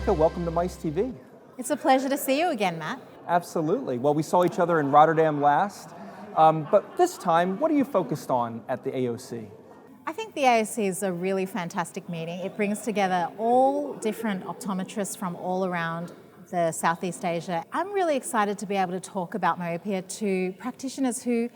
Monica, welcome to Mice TV. It's a pleasure to see you again, Matt. Absolutely. Well, we saw each other in Rotterdam last, but this time, what are you focused on at the AOC? I think the AOC is a really fantastic meeting. It brings together all different optometrists from all around the Southeast Asia. I'm really excited to be able to talk about myopia to practitioners who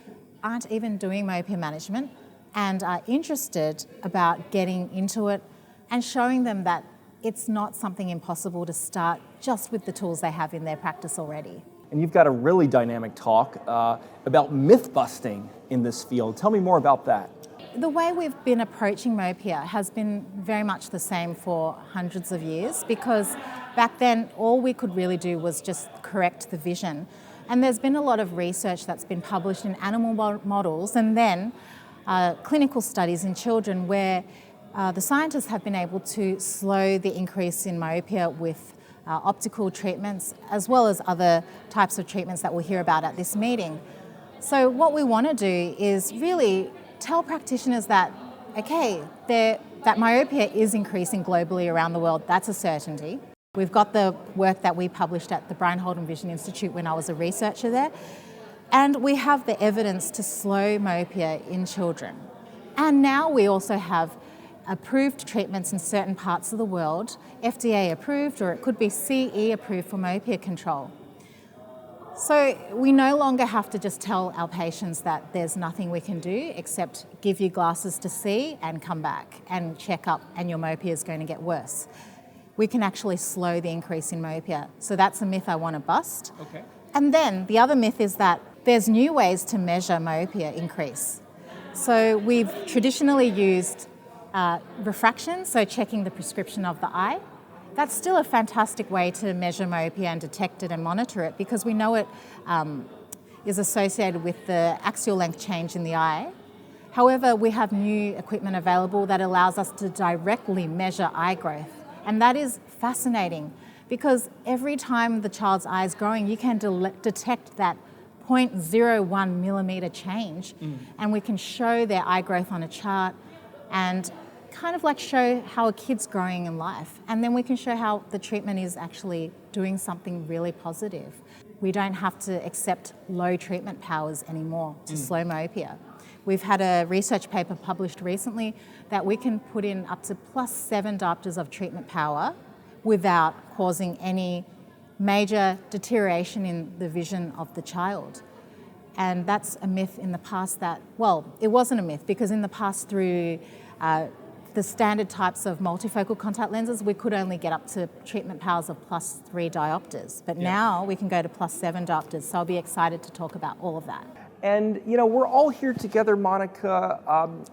aren't even doing myopia management and are interested about getting into it and showing them that it's not something impossible to start just with the tools they have in their practice already. And you've got a really dynamic talk about myth busting in this field. Tell me more about that. The way we've been approaching myopia has been very much the same for hundreds of years, because back then all we could really do was just correct the vision. And there's been a lot of research that's been published in animal models and then clinical studies in children where the scientists have been able to slow the increase in myopia with optical treatments, as well as other types of treatments that we'll hear about at this meeting. So what we want to do is really tell practitioners that, okay, that myopia is increasing globally around the world. That's a certainty. We've got the work that we published at the Brian Holden Vision Institute when I was a researcher there. And we have the evidence to slow myopia in children. And now we also have approved treatments in certain parts of the world, FDA approved, or it could be CE approved for myopia control. So we no longer have to just tell our patients that there's nothing we can do except give you glasses to see and come back and check up and your myopia is going to get worse. We can actually slow the increase in myopia. So that's a myth I want to bust. Okay. And then the other myth is that there's new ways to measure myopia increase. So we've traditionally used refraction, so checking the prescription of the eye. That's still a fantastic way to measure myopia and detect it and monitor it, because we know it is associated with the axial length change in the eye. However, we have new equipment available that allows us to directly measure eye growth. And that is fascinating, because every time the child's eye is growing, you can detect that 0.01 millimeter change, and we can show their eye growth on a chart and kind of like show how a kid's growing in life. And then we can show how the treatment is actually doing something really positive. We don't have to accept low treatment powers anymore to slow myopia. We've had a research paper published recently that we can put in up to +7 diopters of treatment power without causing any major deterioration in the vision of the child. And that's a myth in the past that, well, it wasn't a myth, because in the past through the standard types of multifocal contact lenses, we could only get up to treatment powers of +3 diopters. But now we can go to +7 diopters. So I'll be excited to talk about all of that. And, you know, we're all here together, Monica,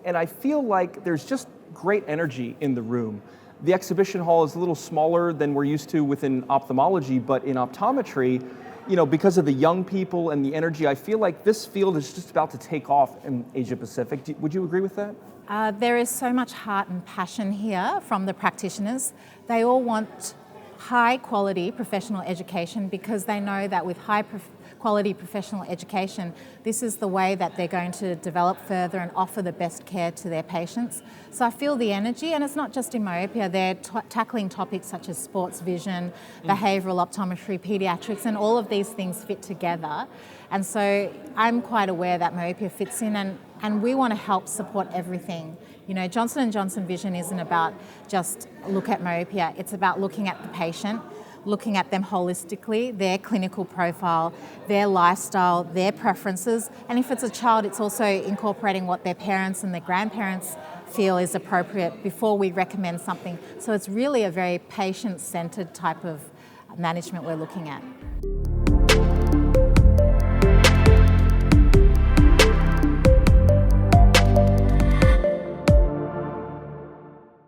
and I feel like there's just great energy in the room. The exhibition hall is a little smaller than we're used to within ophthalmology, but in optometry, you know, because of the young people and the energy, I feel like this field is just about to take off in Asia Pacific. Would you agree with that? There is so much heart and passion here from the practitioners. They all want high quality professional education, because they know that with high quality professional education, this is the way that they're going to develop further and offer the best care to their patients. So I feel the energy, and it's not just in myopia, they're tackling topics such as sports vision, behavioural optometry, paediatrics, and all of these things fit together. And so I'm quite aware that myopia fits in, and we want to help support everything. You know, Johnson & Johnson Vision isn't about just look at myopia, it's about looking at the patient, looking at them holistically, their clinical profile, their lifestyle, their preferences. And if it's a child, it's also incorporating what their parents and their grandparents feel is appropriate before we recommend something. So it's really a very patient-centered type of management we're looking at.